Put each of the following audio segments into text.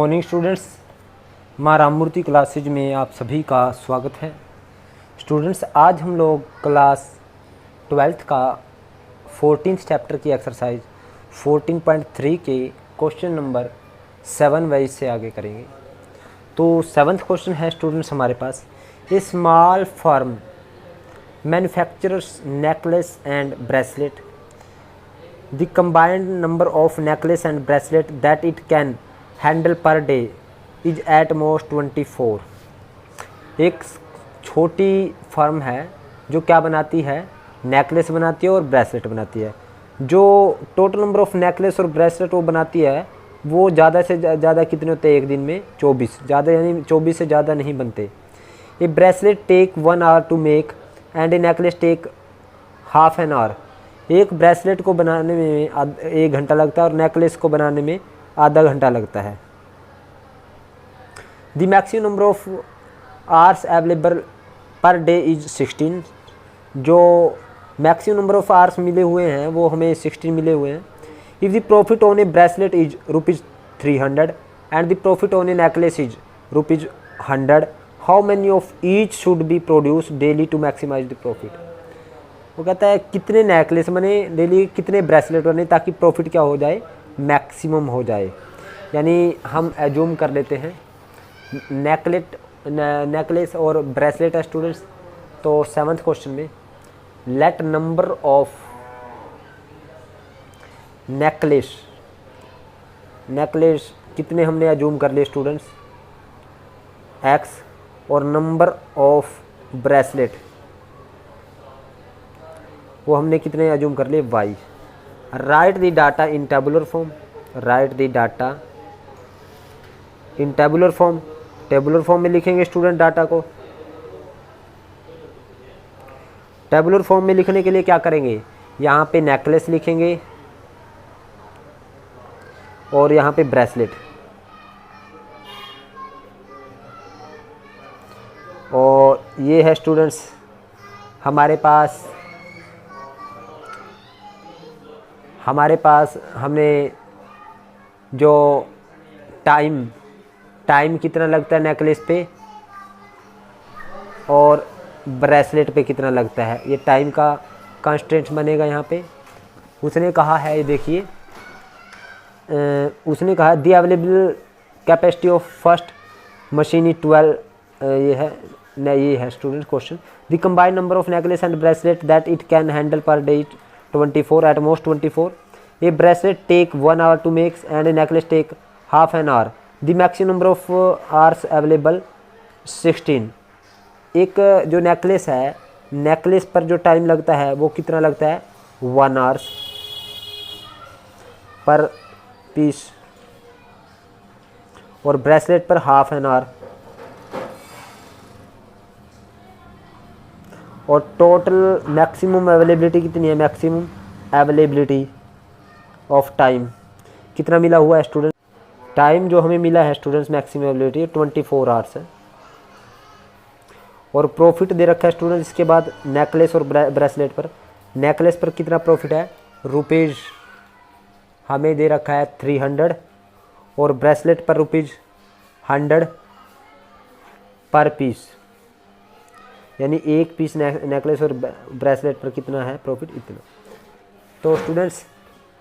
Morning students, माँ Ramamurthy classes में आप सभी का स्वागत है। स्टूडेंट्स, आज हम लोग क्लास 12th का 14th चैप्टर की एक्सरसाइज 14.3 के क्वेश्चन नंबर 7 वाइज से आगे करेंगे। तो 7th क्वेश्चन है स्टूडेंट्स हमारे पास, a small firm manufacturers necklace and bracelet. The combined number of necklace and bracelet that it can handle per day is at most 24। एक छोटी फर्म है जो क्या बनाती है, नेकलेस बनाती है और ब्रेसलेट बनाती है। जो टोटल नंबर ऑफ नेकलेस और ब्रेसलेट वो बनाती है वो ज़्यादा से ज़्यादा कितने होते हैं एक दिन में? 24। ज़्यादा यानी 24 से ज़्यादा नहीं बनते। A bracelet take 1 hour to make and a necklace take half an hour. एक ब्रेसलेट को बनाने में 1 घंटा लगता है और नेकलेस को बनाने में आधा घंटा लगता है। The maximum number of hours available per day is 16। जो मैक्सिमम नंबर ऑफ आवर्स मिले हुए हैं वो हमें 16 मिले हुए हैं। If the profit on a bracelet is ₹300 and the profit on a necklace is ₹100, how many of each should be produce daily to maximise the profit. वो कहता है कितने नेकलेस बने डेली, कितने ब्रेसलेट बने ताकि प्रॉफिट क्या हो जाए, मैक्सिमम हो जाए। यानी हम एज्यूम कर लेते हैं नेकलेस और ब्रेसलेट है स्टूडेंट्स। तो 7th क्वेश्चन में लेट नंबर ऑफ नेकलेस कितने हमने एज्यूम कर लिए स्टूडेंट्स, x, और नंबर ऑफ ब्रेसलेट वो हमने कितने एज्यूम कर लिए, y। Right the data in tabular form. Write the data in tabular form. Tabular form में लिखेंगे स्टूडेंट डाटा को। टेबुलर फॉर्म में लिखने के लिए क्या करेंगे, यहाँ पे नेकलेस लिखेंगे और यहाँ पे ब्रेसलेट, और ये है स्टूडेंट्स हमारे पास हमने जो टाइम कितना लगता है नेकलेस पे और ब्रेसलेट पे कितना लगता है, ये टाइम का कंस्ट्रेंट बनेगा यहाँ पे। उसने कहा है, ये देखिए, उसने कहा दी available capacity of first machine is 12। ये है student question. The combined number of necklace and bracelet that it can handle per day 24, at most 24। A bracelet take 1 hour to make and a necklace take half an hour। The maximum number of hours available 16। एक जो necklace है, necklace पर जो time लगता है वो कितना लगता है, 1 hours पर पीस, और ब्रेसलेट पर हाफ एन आवर, और टोटल मैक्सिमम अवेलेबिलिटी कितनी है, मैक्सिमम अवेलेबिलिटी ऑफ टाइम कितना मिला हुआ है स्टूडेंट। टाइम जो हमें मिला है स्टूडेंट्स मैक्सिमम अवेलेबिलिटी 24 आवर्स है। और प्रॉफिट दे रखा है स्टूडेंट इसके बाद नेकलेस और ब्रेसलेट पर। नेकलेस पर कितना प्रॉफिट है, रुपीज़ हमें दे रखा है 300, और ब्रेसलेट पर ₹100 पर पीस, यानी एक पीस नेकलेस और ब्रेसलेट पर कितना है प्रॉफिट, इतना। तो स्टूडेंट्स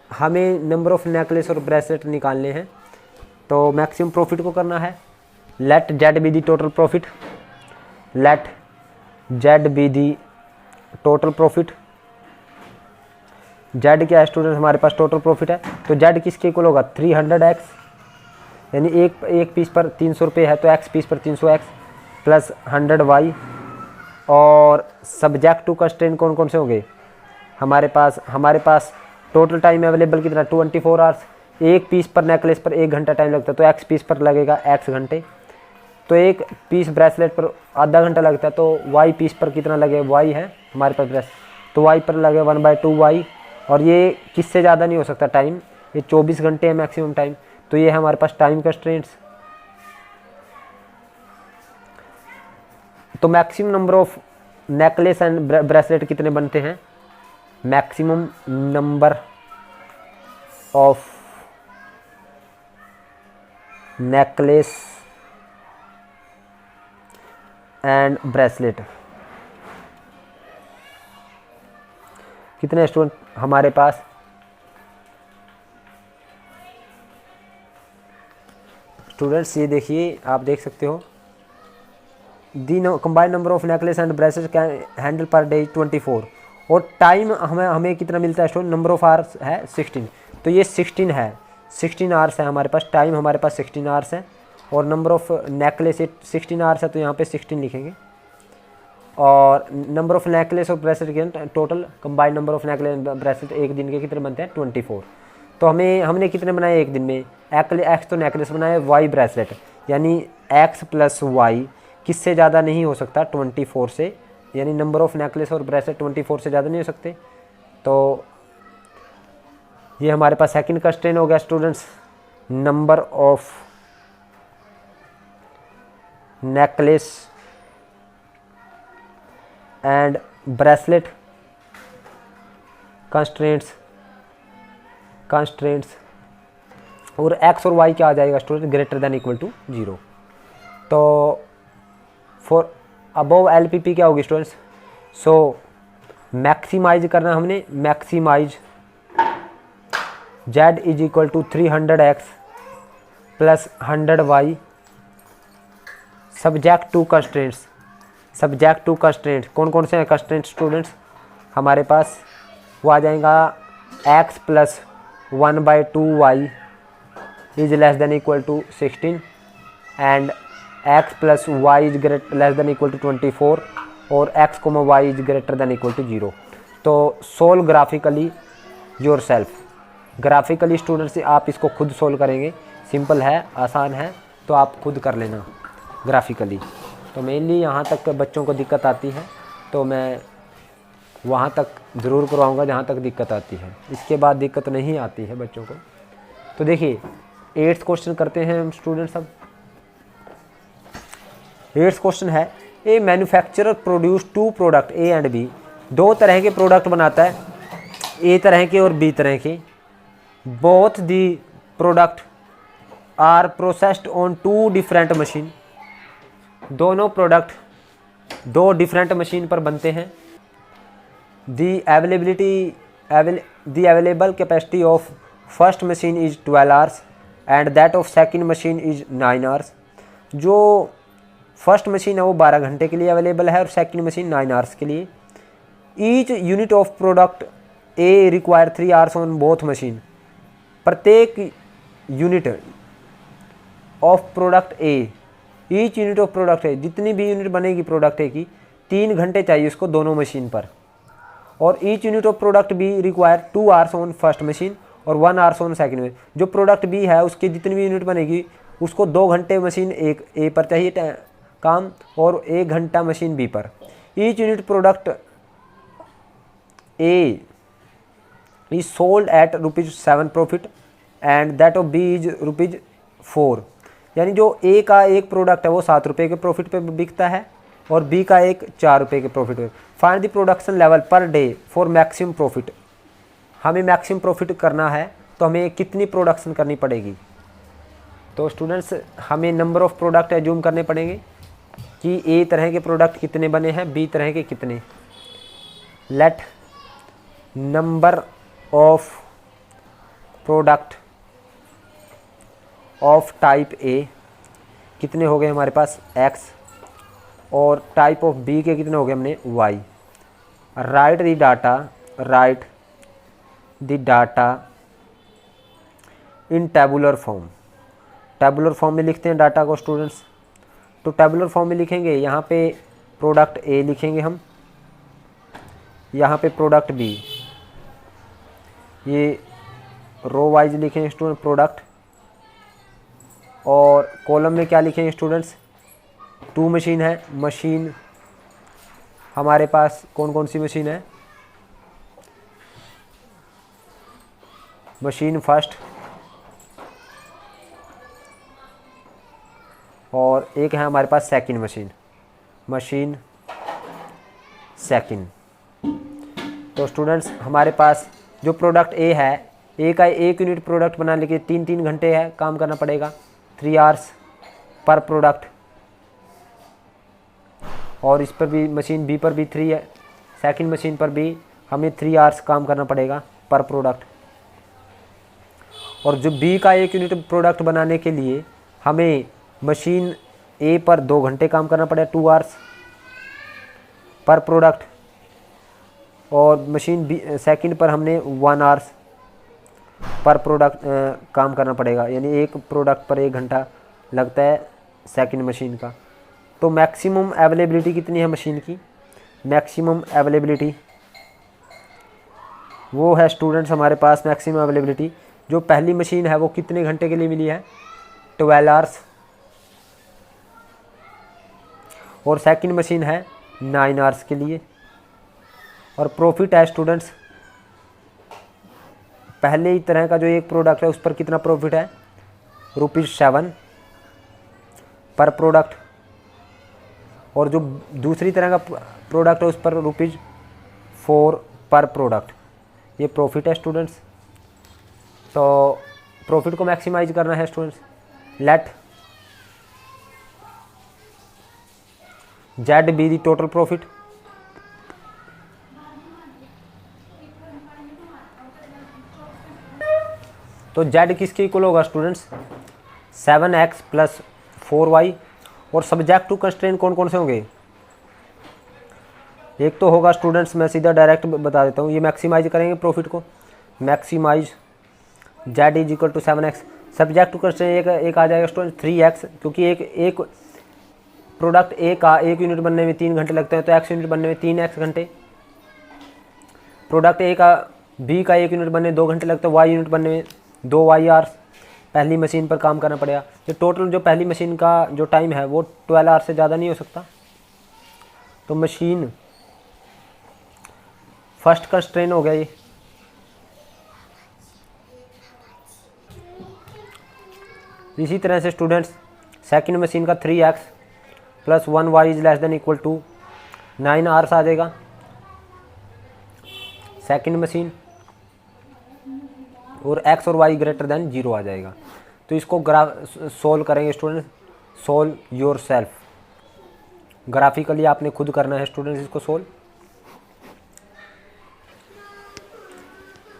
हमें नंबर ऑफ नेकलेस और ब्रेसलेट निकालने हैं, तो मैक्सिमम प्रॉफिट को करना है। Let Z be the total profit. Let Z be the total profit. Z क्या है स्टूडेंट्स, हमारे पास टोटल प्रॉफिट है, तो जेड किसके इक्वल होगा, 300x, यानी एक पीस पर 300 रुपये है तो x पीस पर 300x प्लस 100y। और सब्जेक्ट टू कंस्ट्रेंट कौन कौन से होंगे हमारे पास टोटल टाइम अवेलेबल कितना, 24 आवर्स। एक पीस पर नेकलेस पर 1 घंटा टाइम लगता है तो x पीस पर लगेगा x घंटे, तो एक पीस ब्रेसलेट पर आधा घंटा लगता है तो y पीस पर कितना लगे, y है हमारे पास ब्रेस, तो y पर लगे 1/2y। और ये किससे ज़्यादा नहीं हो सकता टाइम, ये 24 घंटे है मैक्सिमम टाइम, तो ये है हमारे पास टाइम कंस्ट्रेंट्स। तो maximum number of necklace and bracelet कितने बनते हैं, maximum number of necklace and bracelet. कितने स्टूडेंट हमारे पास? स्टूडेंट्स ये देखिए, आप देख सकते हो the combined number of necklace and bracelet can handle per day 24 और टाइम हमें कितना मिलता है स्टूडेंट? नंबर ऑफ आवर्स है 16, तो ये 16 है, 16 आवर्स है हमारे पास, टाइम हमारे पास 16 आवर्स है और नंबर ऑफ नेकलेस 16 आवर्स है तो यहाँ पे 16 लिखेंगे और नंबर ऑफ नेकलेस और ब्रेसलेट के total combined number of necklace bracelet एक दिन के कितने बनते हैं? 24। तो हमने कितने बनाए एक दिन में? एक्स तो नेकलेस बनाए, वाई ब्रेसलेट, यानी एक्स प्लस वाई किससे ज़्यादा नहीं हो सकता? 24 से, यानी नंबर ऑफ नेकलेस और ब्रेसलेट 24 से ज़्यादा नहीं हो सकते। तो ये हमारे पास सेकंड कंस्ट्रेंट हो गया students, number of necklace and bracelet constraints और एक्स और वाई क्या आ जाएगा student? Greater than equal to 0। तो फॉर अबव एलपीपी क्या होगी स्टूडेंट्स? सो मैक्सिमाइज करना हमने, maximise z is equal to 300x plus 100y subject to constraints. Subject to constraints कौन कौन से हैं कंस्ट्रेंट्स स्टूडेंट्स हमारे पास? वो आ जाएगा x plus 1/2y is less than equal to 16 and x plus y is less than equal to 24 और x, y is greater than equal to 0। तो solve graphically yourself. Graphically students आप इसको खुद solve करेंगे, simple है, आसान है, तो आप खुद कर लेना ग्राफिकली। तो मेनली यहाँ तक बच्चों को दिक्कत आती है तो मैं वहाँ तक ज़रूर करवाऊँगा जहाँ तक दिक्कत आती है, इसके बाद दिक्कत नहीं आती है बच्चों को। तो देखिए 8th क्वेश्चन करते हैं हम स्टूडेंट्स। अब 8th क्वेश्चन है, a manufacturer produce 2 product A and B. 2 तरह के प्रोडक्ट बनाता है, ए तरह के और बी तरह के। Both the product are processed on 2 different machine. दोनों प्रोडक्ट 2 डिफरेंट मशीन पर बनते हैं। The available capacity of first machine is 12 hours and that of second machine is 9 hours. जो फर्स्ट मशीन है वो 12 घंटे के लिए अवेलेबल है और सेकंड मशीन 9 आवर्स के लिए। Each unit of product A require 3 hours on both machine. प्रत्येक unit of product A, each unit of product है, जितनी भी यूनिट बनेगी प्रोडक्ट ए की 3 घंटे चाहिए उसको दोनों मशीन पर। और each unit of product be require 2 hours on first machine और 1 आवर्स ऑन सेकंड में। जो प्रोडक्ट बी है उसकी जितनी भी यूनिट बनेगी उसको 2 घंटे मशीन एक ए पर चाहिए काम और 1 घंटा मशीन बी पर। Each unit product A is sold at ₹7 profit and that of B is ₹4। यानी जो ए का एक प्रोडक्ट है वो 7 रुपये के प्रॉफिट पे बिकता है और बी का एक 4 रुपये के प्रॉफिट पे। Find the production level per day for maximum profit. हमें मैक्सिमम प्रॉफिट करना है तो हमें कितनी प्रोडक्शन करनी पड़ेगी? तो स्टूडेंट्स हमें नंबर ऑफ प्रोडक्ट एज्यूम करने पड़ेंगे कि ए तरह के प्रोडक्ट कितने बने हैं, बी तरह के कितने। Late number of product of type ए कितने हो गए हमारे पास? x और टाइप ऑफ बी के कितने हो गए हमने? y। Right the data in tabular form. Tabular form में लिखते हैं डाटा को स्टूडेंट्स। तो टेबुलर फॉर्म में लिखेंगे, यहाँ पे प्रोडक्ट ए लिखेंगे हम, यहाँ पे प्रोडक्ट बी, ये रो वाइज लिखेंगे स्टूडेंट प्रोडक्ट, और कॉलम में क्या लिखेंगे स्टूडेंट्स? 2 मशीन है। मशीन हमारे पास कौन कौन सी मशीन है? मशीन फर्स्ट और एक है हमारे पास सेकंड मशीन सेकंड। तो स्टूडेंट्स हमारे पास जो प्रोडक्ट ए है, ए का 1 यूनिट प्रोडक्ट बनाने के 3 घंटे है काम करना पड़ेगा। 3 आवर्स पर प्रोडक्ट, और इस पर भी मशीन बी पर भी 3 है, सेकंड मशीन पर भी हमें 3 आवर्स काम करना पड़ेगा पर प्रोडक्ट। और जो बी का 1 यूनिट प्रोडक्ट बनाने के लिए हमें मशीन ए पर 2 घंटे काम करना पड़ेगा, 2 आवर्स पर प्रोडक्ट, और मशीन बी सेकंड पर हमने 1 आवर्स पर प्रोडक्ट काम करना पड़ेगा, यानी एक प्रोडक्ट पर 1 घंटा लगता है सेकंड मशीन का। तो मैक्सिमम अवेलेबिलिटी कितनी है मशीन की? मैक्सिमम अवेलेबिलिटी वो है स्टूडेंट्स हमारे पास, मैक्सिमम अवेलेबिलिटी जो पहली मशीन है वो कितने घंटे के लिए मिली है? 12 आवर्स, और सेकंड मशीन है 9 आवर्स के लिए। और प्रॉफिट है स्टूडेंट्स, पहले ही तरह का जो एक प्रोडक्ट है उस पर कितना प्रॉफिट है? ₹7 पर प्रोडक्ट, और जो दूसरी तरह का प्रोडक्ट है उस पर ₹4 पर प्रोडक्ट। ये प्रॉफिट है स्टूडेंट्स। तो प्रॉफिट को मैक्सिमाइज करना है students. Let Z be the total profit. तो जेड किसके इक्वल होगा स्टूडेंट्स? 7x + 4y। और सब्जेक्ट टू कंस्ट्रेंट कौन कौन से होंगे? एक तो होगा स्टूडेंट्स, मैं सीधा डायरेक्ट बता देता हूँ, ये मैक्सिमाइज करेंगे प्रॉफिट को। Maximise Z is equal to 7x। Subject to constraint एक आ जाएगा स्टूडेंट 3x, क्योंकि एक प्रोडक्ट ए का 1 यूनिट बनने में 3 घंटे लगते हैं, तो x यूनिट बनने में 3x घंटे। प्रोडक्ट ए का बी का 1 यूनिट बनने में 2 घंटे लगते हैं, y यूनिट बनने में 2y आवर्स पहली मशीन पर काम करना पड़ेगा। तो टोटल जो पहली मशीन का जो टाइम है वो 12 आवर्स से ज़्यादा नहीं हो सकता। तो मशीन फर्स्ट कंस्ट्रेंट हो गया ये। इसी तरह से स्टूडेंट्स सेकंड मशीन का 3x + 1y ≤ 9 आवर्स आ जाएगा सेकंड मशीन, और x और y > 0 आ जाएगा। तो इसको सोल्व करेंगे students, solve your self. Graphically आपने खुद करना है स्टूडेंट्स इसको सोल्व।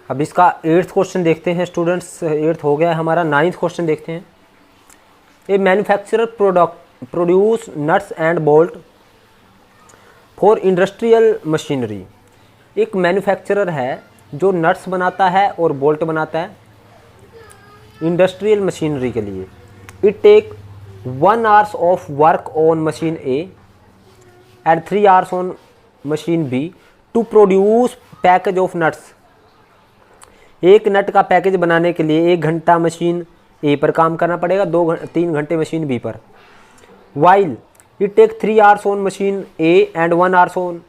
अब इसका 8th क्वेश्चन देखते हैं स्टूडेंट्स। 8th हो गया हमारा, 9th क्वेश्चन देखते हैं। A manufacturer produce nuts and bolt for industrial machinery. एक मैन्युफैक्चरर है जो नट्स बनाता है और बोल्ट बनाता है इंडस्ट्रियल मशीनरी के लिए। It take 1 hours of work on machine A and 3 hours on machine B to produce package of nuts. एक नट का पैकेज बनाने के लिए 1 घंटा मशीन ए पर काम करना पड़ेगा, 3 घंटे मशीन बी पर। While it take 3 hours on machine A and 1 hours on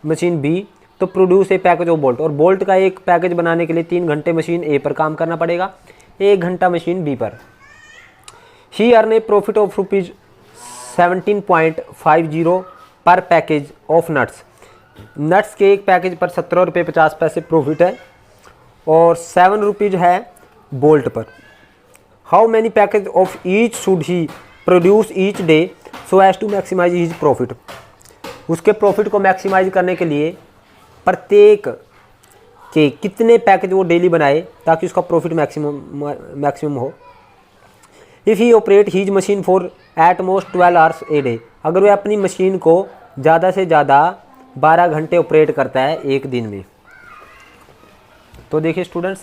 machine B to produce a package of bolt. और बोल्ट का एक पैकेज बनाने के लिए 3 घंटे मशीन ए पर काम करना पड़ेगा, 1 घंटा मशीन बी पर। ही अर्न ए प्रॉफिट ऑफ ₹17.50 पर पैकेज ऑफ नट्स। नट्स के एक पैकेज पर ₹17.50 प्रॉफिट है, और ₹7 है बोल्ट पर। How many package of each should he produce each day so as to maximise his profit. उसके प्रॉफिट को मैक्सिमाइज करने के लिए प्रत्येक के कितने पैकेज वो डेली बनाए ताकि उसका प्रॉफिट मैक्सिमम हो। If he operate his machine for at most 12 hours a day. अगर वह अपनी मशीन को ज़्यादा से ज़्यादा 12 घंटे ऑपरेट करता है एक दिन में। तो देखिए स्टूडेंट्स,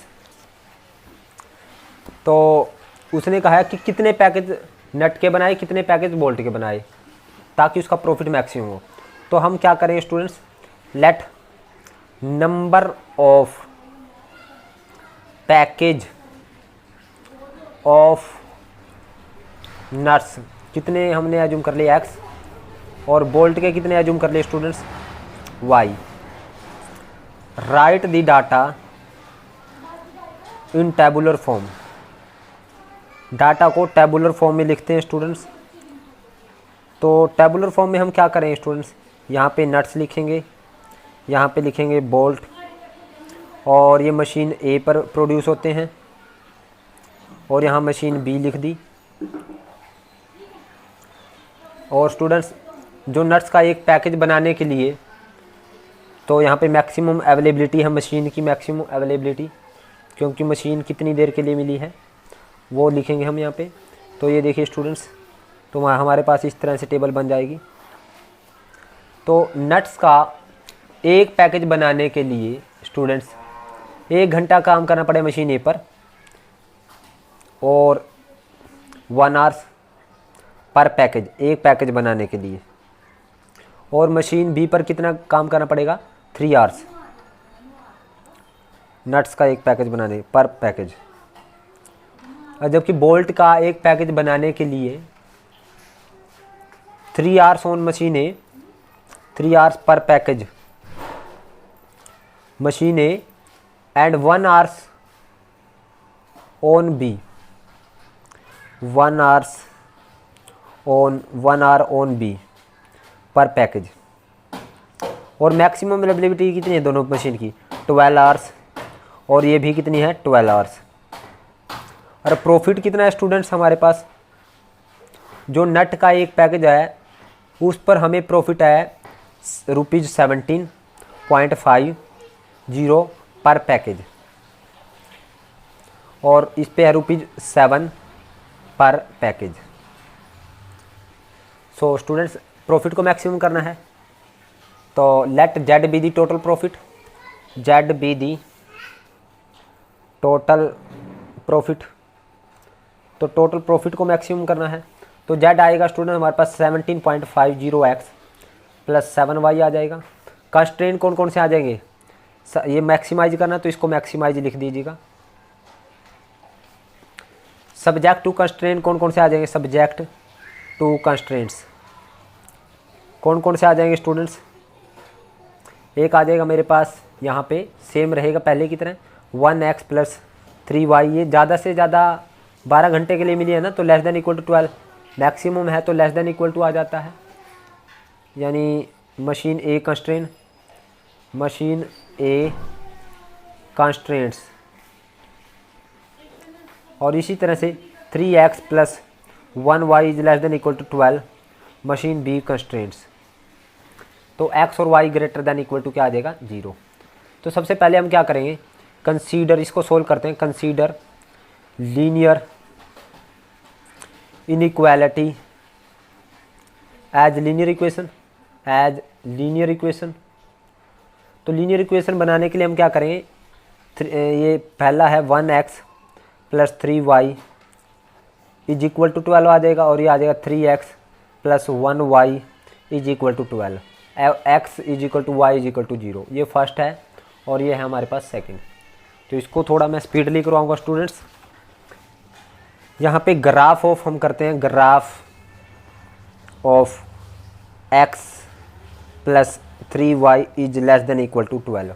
तो उसने कहा कि कितने पैकेज नट के बनाए, कितने पैकेज बोल्ट के बनाए ताकि उसका प्रॉफिट मैक्सिमम हो। तो हम क्या करें students, let number of package of nuts कितने हमने एज्यूम कर लिए x, और बोल्ट के कितने एज्यूम कर लिए students y। Right the data in tabular form. Data को टेबुलर फॉर्म में लिखते हैं स्टूडेंट्स। तो टेबुलर फॉर्म में हम क्या करें स्टूडेंट्स, यहाँ पे नट्स लिखेंगे, यहाँ पे लिखेंगे बोल्ट, और ये मशीन ए पर प्रोड्यूस होते हैं, और यहाँ मशीन बी लिख दी, और स्टूडेंट्स जो नट्स का एक पैकेज बनाने के लिए, तो यहाँ पे मैक्सिमम अवेलेबिलिटी है मशीन की, मैक्सिमम अवेलेबिलिटी, क्योंकि मशीन कितनी देर के लिए मिली है वो लिखेंगे हम यहाँ पे। तो ये देखिए स्टूडेंट्स, तो वहाँ हमारे पास इस तरह से टेबल बन जाएगी। तो नट्स का एक पैकेज बनाने के लिए स्टूडेंट्स 1 घंटा काम करना पड़े मशीन ए पर और 1 आवर्स पर पैकेज, एक पैकेज बनाने के लिए। और मशीन बी पर कितना काम करना पड़ेगा, 3 आवर्स नट्स का एक पैकेज बनाने पर पैकेज। और जबकि बोल्ट का एक पैकेज बनाने के लिए 3 hours on machine A, 3 hours पर package machine A and 1 hours on B, 1 hour on B पर पैकेज। और मैक्सिमम अवेलेबिलिटी कितनी है दोनों मशीन की, 12 आवर्स, और ये भी कितनी है, 12 आवर्स। और प्रॉफिट कितना है स्टूडेंट्स हमारे पास, जो नट का एक पैकेज है उस पर हमें प्रॉफिट है ₹17.50 पर पैकेज, और इस पे है ₹7 पर पैकेज। सो स्टूडेंट्स प्रॉफिट को मैक्सिमम करना है, तो let Z be the total profit, Z be the total profit. तो टोटल प्रॉफिट को मैक्सिमम करना है, तो जेड आएगा स्टूडेंट हमारे पास 17.50x प्लस 7y आ जाएगा। कंस्ट्रेंट कौन कौन से आ जाएंगे, ये मैक्सिमाइज करना, तो इसको मैक्सिमाइज लिख दीजिएगा। सब्जेक्ट टू कंस्ट्रेंट कौन कौन से आ जाएंगे, सब्जेक्ट टू कंस्ट्रेंट्स कौन कौन से आ जाएंगे स्टूडेंट्स, एक आ जाएगा मेरे पास यहाँ पे सेम रहेगा पहले की तरह 1x प्लस 3y। ये ज़्यादा से ज़्यादा 12 घंटे के लिए मिली है ना, तो less than equal to 12, maximum है तो लेस देन इक्वल टू आ जाता है, यानी machine A constraint, machine A constraints. और इसी तरह से 3x plus 1y is less than equal to 12, machine B constraints. तो x और y greater than equal to क्या आ जाएगा, 0। तो सबसे पहले हम क्या करेंगे, कंसीडर, इसको सोल्व करते हैं, consider linear inequality as linear equation, as linear equation. तो लीनियर इक्वेशन बनाने के लिए हम क्या करेंगे, ये पहला है 1x plus 3y is equal to 12 आ जाएगा, और ये आ जाएगा 3x plus 1y is equal to 12, x is equal to y is equal to 0। ये फर्स्ट है और ये है हमारे पास सेकंड। तो इसको थोड़ा मैं स्पीडली करवाऊंगा स्टूडेंट्स। यहाँ पे ग्राफ ऑफ हम करते हैं, graph of x plus 3y is less than equal to 12।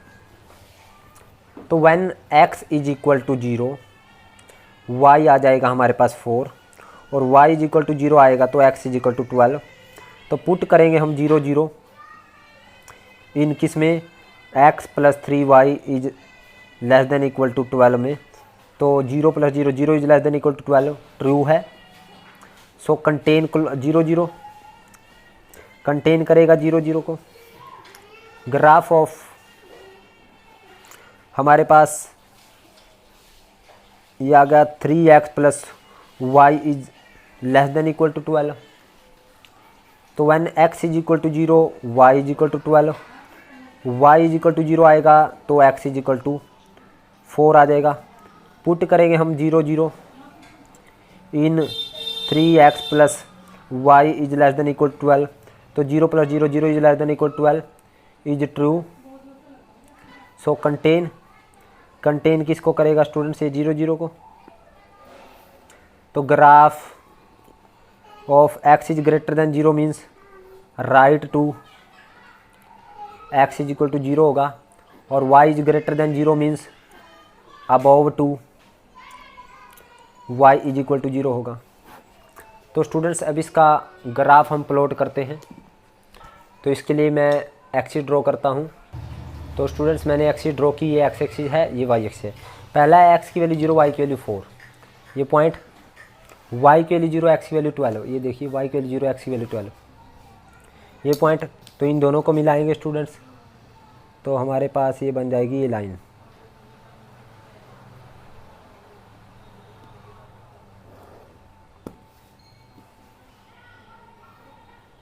तो when x is equal to 0, y आ जाएगा हमारे पास 4, और y इज इक्वल टू 0 आएगा तो x इज इक्वल टू 12। तो पुट करेंगे हम 0 0 इन किस में, x plus 3y is less than equal to 12 में। तो 0 plus 0 0 is less than equal to 12 ट्रू है। सो कंटेन 0 0 कंटेन करेगा 0 0 को। ग्राफ ऑफ हमारे पास ये आ गया 3x plus y is less than equal to 12। तो when x is equal to 0, y is equal to 12, y is equal to 0 आएगा तो x इज इक्वल टू 4 आ जाएगा। पुट करेंगे हम 0 0 in 3x plus y is less than equal to 12। तो 0 plus 0 0 is less than equal to 12 is true. So contain, contain किसको करेगा students, ये 0 0 को। तो graph of x is greater than 0 means right to x is equal to 0 होगा, और y is greater than 0 means above to y is equal to 0 होगा। तो students अब इसका ग्राफ हम प्लॉट करते हैं। तो इसके लिए मैं एक्सिस ड्रॉ करता हूँ। तो स्टूडेंट्स मैंने एक्सिस ड्रॉ की, ये एक्स एक्सिस है, ये वाई एक्सिस है। पहला है x की वैल्यू 0, y की वैल्यू 4, ये पॉइंट, y की वैल्यू 0, x की वैल्यू 12, ये देखिए y की वैल्यू 0, x की वैल्यू 12। ये पॉइंट, तो इन दोनों को मिलाएंगे स्टूडेंट्स, तो हमारे पास ये बन जाएगी ये लाइन।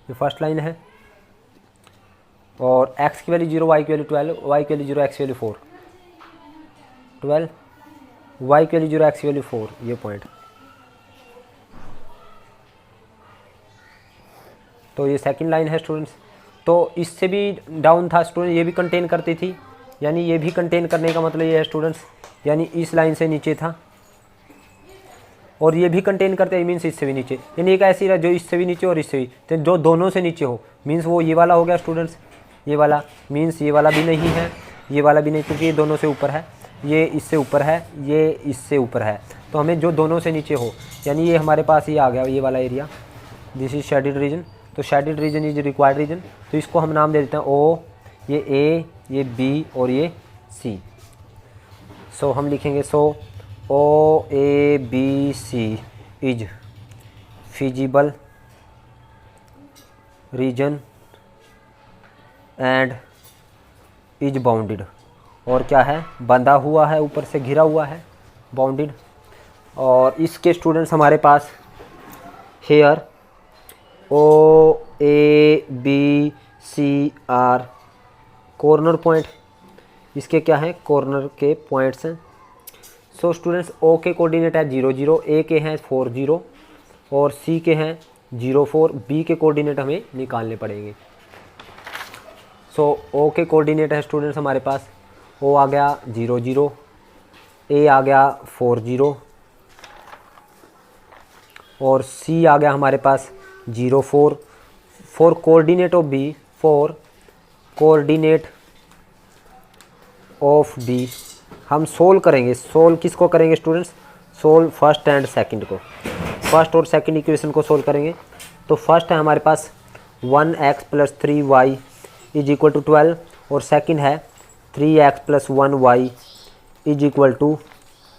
ये फर्स्ट लाइन है, और x की वैल्यू 0, y की वैल्यू 12, y की वैल्यू 0, x की वैल्यू 4, 12, y की वैल्यू 0, x की वैल्यू 4, ये पॉइंट। तो ये सेकंड लाइन है स्टूडेंट्स। तो इससे भी डाउन था स्टूडेंट, ये भी कंटेन करती थी, यानी ये भी कंटेन करने का मतलब ये है स्टूडेंट्स, यानी इस लाइन से नीचे था, और ये भी कंटेन करते हैं मीन्स इससे भी नीचे, यानी एक ऐसी रहा जो इससे भी नीचे और इससे भी, तो जो दोनों से नीचे हो मीन्स वो ये वाला हो गया स्टूडेंट्स, ये वाला मीन्स ये वाला भी नहीं है, ये वाला भी नहीं, क्योंकि ये दोनों से ऊपर है, ये इससे ऊपर है, ये इससे ऊपर है, तो हमें जो दोनों से नीचे हो, यानी ये हमारे पास ये आ गया ये वाला area, this is shaded region. तो shaded region is required region, तो इसको हम नाम दे देते हैं ओ, ये ए, ये बी और ये सी। सो हम लिखेंगे so O A B C is feasible region and is bounded, और क्या है, बंधा हुआ है, ऊपर से घिरा हुआ है, बाउंडेड। और इसके स्टूडेंट्स हमारे पास here O A B C are corner point, इसके क्या है, कॉर्नर के पॉइंट्स हैं। सो स्टूडेंट्स ओ के कोऑर्डिनेट है 0 0, ए के हैं 4 0 और सी के हैं 0 4, बी के कोऑर्डिनेट हमें निकालने पड़ेंगे। सो ओ के कोऑर्डिनेट है स्टूडेंट्स हमारे पास, ओ आ गया 0 0, ए आ गया 4 0 और सी आ गया हमारे पास 0 4। For coordinate of B, for coordinate of B हम सोल्व करेंगे, सोल्व किसको करेंगे students, solve first and second को, फर्स्ट और सेकंड इक्वेशन को सोल्व करेंगे। तो फर्स्ट है हमारे पास 1x + 3y = 12 और सेकंड है 3x + 1y =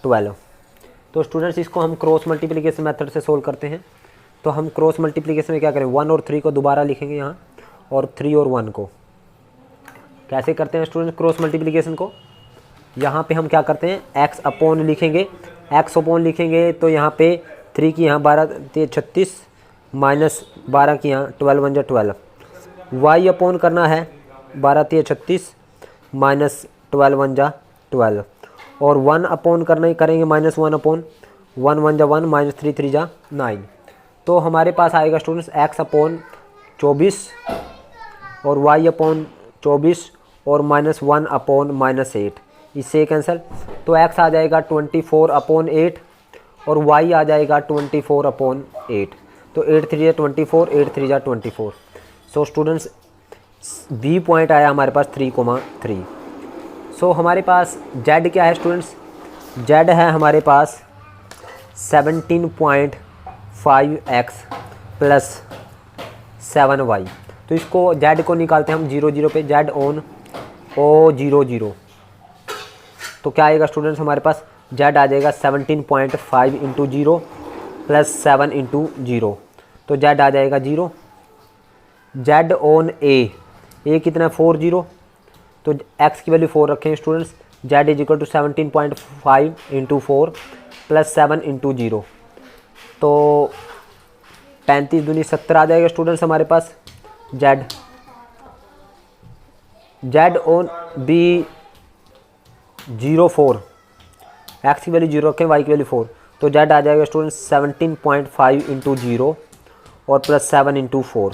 12। तो स्टूडेंट्स इसको हम क्रॉस मल्टीप्लिकेशन मेथड से सोल्व करते हैं। तो हम क्रॉस मल्टीप्लिकेशन में क्या करें, 1 और 3 को दोबारा लिखेंगे यहाँ, और 3 और 1 को कैसे करते हैं स्टूडेंट क्रॉस मल्टीप्लिकेशन को, यहाँ पे हम क्या करते हैं x अपॉन लिखेंगे, x अपॉन लिखेंगे तो यहाँ पे 3 की यहाँ 12 36 माइनस 12 की यहाँ 12 1 12, y अपॉन करना है 12 36 माइनस 12 1 12, और 1 अपॉन करना ही करेंगे -1 अपॉन 1 1 1 माइनस 3 3 9। तो हमारे पास आएगा स्टूडेंट्स x अपॉन 24 और y अपॉन 24 और -1 अपॉन -8, इससे कैंसिल, तो x आ जाएगा 24 अपॉन 8 और y आ जाएगा 24 अपॉन 8, तो 8 3 24, 8 3 24। सो स्टूडेंट्स बी पॉइंट आया हमारे पास 3,3। सो हमारे पास z क्या है स्टूडेंट्स, z है हमारे पास 17.5x + 7y। तो इसको z को निकालते हैं हम 0 0 पे, z ऑन o 0 0, तो क्या आएगा स्टूडेंट्स हमारे पास, z आ जाएगा 17.5 × 0 + 7 × 0, तो z आ जाएगा 0। z ऑन a कितना है 4 0, तो x की वैल्यू 4 रखें स्टूडेंट्स, z = 17.5 × 4 + 7 × 0, तो 35 दूनी 70 आ जाएगा स्टूडेंट्स हमारे पास z। z on b 0 4, x की वैल्यू 0 रखें, y की वैल्यू 4, तो z आ जाएगा स्टूडेंट्स 17.5 × 0 और +7 × 4,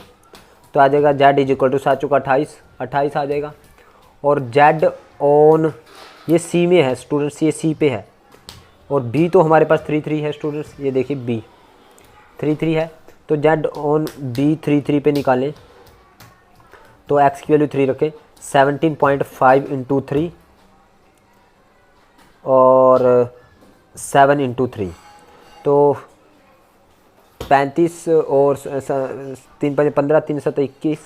तो आ जाएगा z = 7 चुका 28 आ जाएगा। और z ऑन ये c में है स्टूडेंट्स, ये c पे है, और b तो हमारे पास 3 3 है स्टूडेंट्स, ये देखिए b 3 3 है, तो z ऑन b 3 3 पे निकालें, तो x की वैल्यू 3 रखें, 17.5 × 3 और 7 × 3, तो 35 और 3 5 15 3 7 21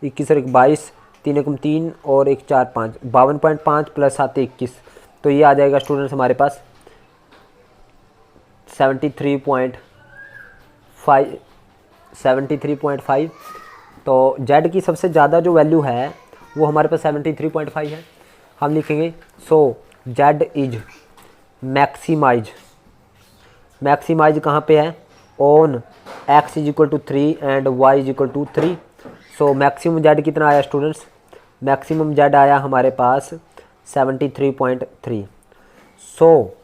21 और 22 3 1 3 और 1 4 5 52.5 + 7 21, तो ये आ जाएगा स्टूडेंट्स हमारे पास 73.5 तो जेड की सबसे ज़्यादा जो वैल्यू है वो हमारे पास 73.5 है। हम लिखेंगे so Z is maximise, maximise कहाँ पे है, on X is equal to 3 and Y is equal to 3। So maximum Z कितना आया स्टूडेंट्स, मैक्सिमम जेड आया हमारे पास 73.3। सो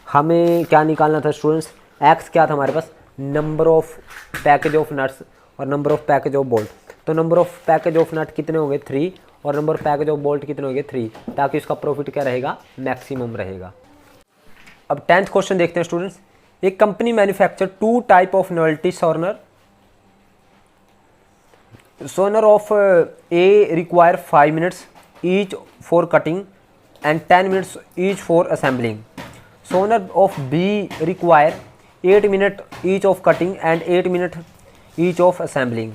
हमें क्या निकालना था स्टूडेंट्स, एक्स क्या था हमारे पास, number of package of nuts और number of package of bolt. तो number of package of nut कितने हो गए 3 और number of package of bolt कितने हो गए 3, ताकि उसका प्रॉफिट क्या रहेगा, मैक्सिमम रहेगा। अब 10th क्वेश्चन देखते हैं स्टूडेंट्स। एक company manufacture 2 type of novelty souvenir, souvenir of A require 5 minutes each for cutting and 10 minutes each for assembling. Souvenir of B require 8 minute each of cutting and 8 minute each of assembling.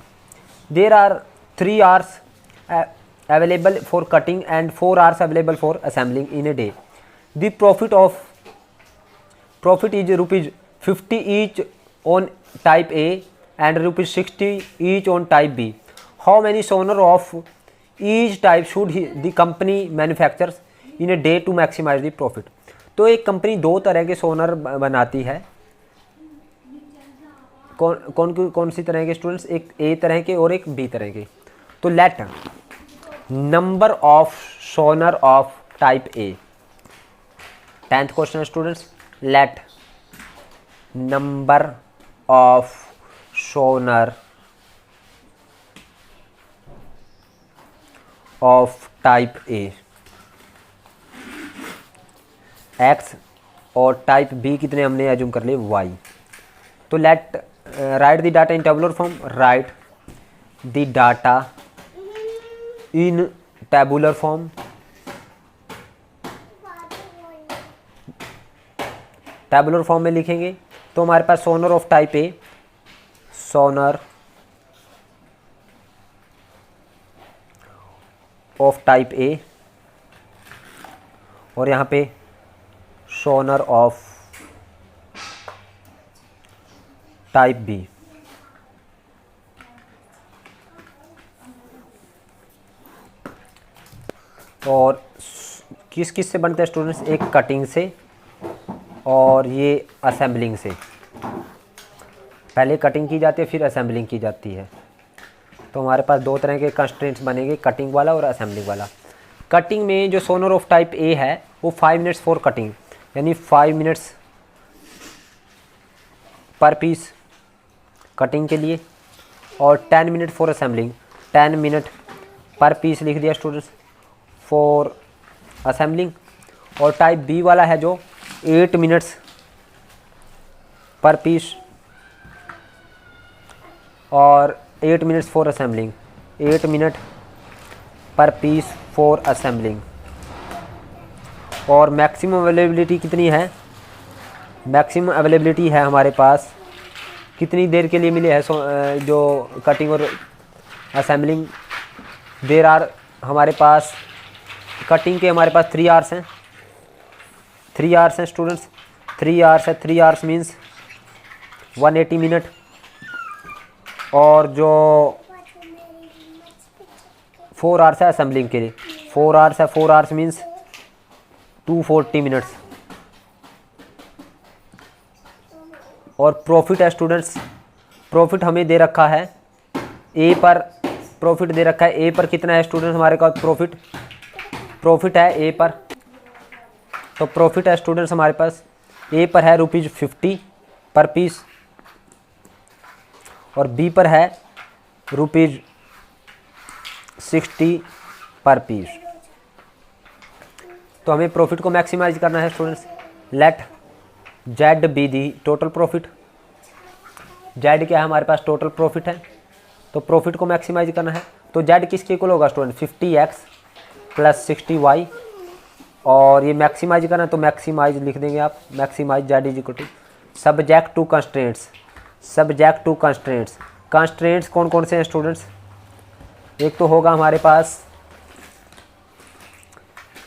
There are 3 hours available for cutting and 4 hours available for assembling in a day. The profit is rupees 50 each on type A and rupees 60 each on type B. How many shorner of each type should the company manufactures in a day to maximize the profit? तो एक company 2 तरह के शॉर्नर बनाती है। कौन सी तरह के students, एक ए तरह के और एक बी तरह के। तो let number of souvenir of type A, 10th question students, let number of souvenir of type A X और टाइप बी कितने हमने एज्यूम कर लिए वाई। तो let write the data in tabular form, write the data in tabular form. Tabular form में लिखेंगे तो हमारे पास souvenir of type A, souvenir of type A और यहाँ पे शॉर्नर ऑफ टाइप बी। और किस किस से बनते हैं स्टूडेंट्स, एक कटिंग से और ये असेंबलिंग से। पहले कटिंग की जाती है फिर असेंबलिंग की जाती है। तो हमारे पास 2 तरह के कंस्ट्रेंट्स बनेंगे, कटिंग वाला और असेंबलिंग वाला। कटिंग में जो शॉर्नर ऑफ टाइप ए है वो 5 मिनट्स फॉर कटिंग, यानी 5 मिनट्स पर पीस कटिंग के लिए, और 10 मिनट फॉर असेंबलिंग, 10 मिनट पर पीस लिख दिया स्टूडेंट्स फॉर असेंबलिंग। और टाइप बी वाला है जो 8 मिनट्स पर पीस और 8 मिनट्स फॉर असेंबलिंग, 8 मिनट पर पीस फॉर असेंबलिंग। और मैक्सिमम अवेलेबिलिटी कितनी है, मैक्सिमम अवेलेबिलिटी है हमारे पास कितनी देर के लिए मिले है जो कटिंग और असेंबलिंग। देर आर हमारे पास कटिंग के हमारे पास 3 hours हैं, 3 hours हैं स्टूडेंट्स, 3 hours है, 3 hours मीन्स 180 मिनट। और जो 4 hours है असेंबलिंग के लिए, 4 hours है, 4 hours मीन्स 240 मिनट्स। और प्रॉफिट है स्टूडेंट्स, प्रॉफिट हमें दे रखा है ए पर, प्रॉफिट दे रखा है ए पर कितना है स्टूडेंट्स हमारे पास प्रॉफिट है ए पर। तो प्रॉफिट है स्टूडेंट्स हमारे पास ए पर है रुपीज़ 50 पर पीस और बी पर है रुपीज़ 60 पर पीस। तो हमें प्रॉफिट को मैक्सिमाइज करना है students. Let Z be the total profit, Z क्या है हमारे पास टोटल प्रॉफिट है, तो प्रॉफिट को मैक्सिमाइज करना है। तो जेड किसके इक्वल होगा स्टूडेंट, 50x प्लस 60y। और ये मैक्सिमाइज करना तो मैक्सिमाइज लिख देंगे आप, maximise Z is equal to subject to constraints, subject to constraints. Constraints कौन कौन से हैं स्टूडेंट्स, एक तो होगा हमारे पास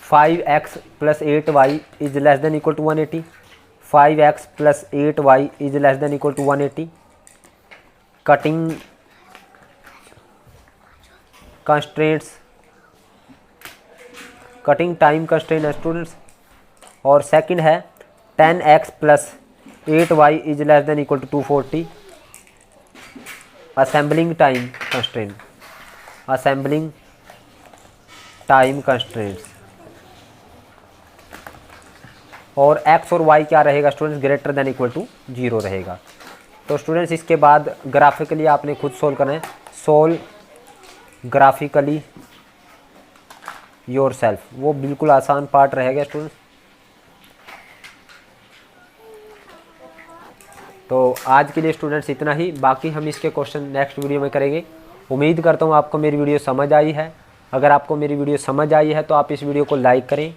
5x plus 8y is less than equal to 180, 5x plus 8y is less than equal to 180। Cutting constraints, cutting time constraint है स्टूडेंट्स। और सेकंड है 10x plus 8y is less than equal to 240, assembling time constraint, assembling time constraints. और x और y क्या रहेगा students, greater than equal to 0 रहेगा। तो students इसके बाद ग्राफिकली आपने खुद सोल्व करना है, सोल्व ग्राफिकली योरसेल्फ, वो बिल्कुल आसान पार्ट रहेगा स्टूडेंट्स। तो आज के लिए स्टूडेंट्स इतना ही, बाकी हम इसके क्वेश्चन नेक्स्ट वीडियो में करेंगे। उम्मीद करता हूँ आपको मेरी वीडियो समझ आई है। अगर आपको मेरी वीडियो समझ आई है तो आप इस वीडियो को लाइक करें,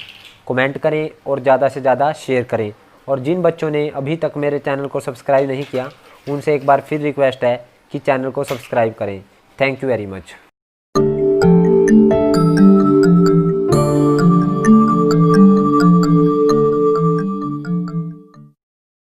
कमेंट करें और ज़्यादा से ज़्यादा शेयर करें। और जिन बच्चों ने अभी तक मेरे चैनल को सब्सक्राइब नहीं किया, उनसे एक बार फिर रिक्वेस्ट है कि चैनल को सब्सक्राइब करें। Thank you very much.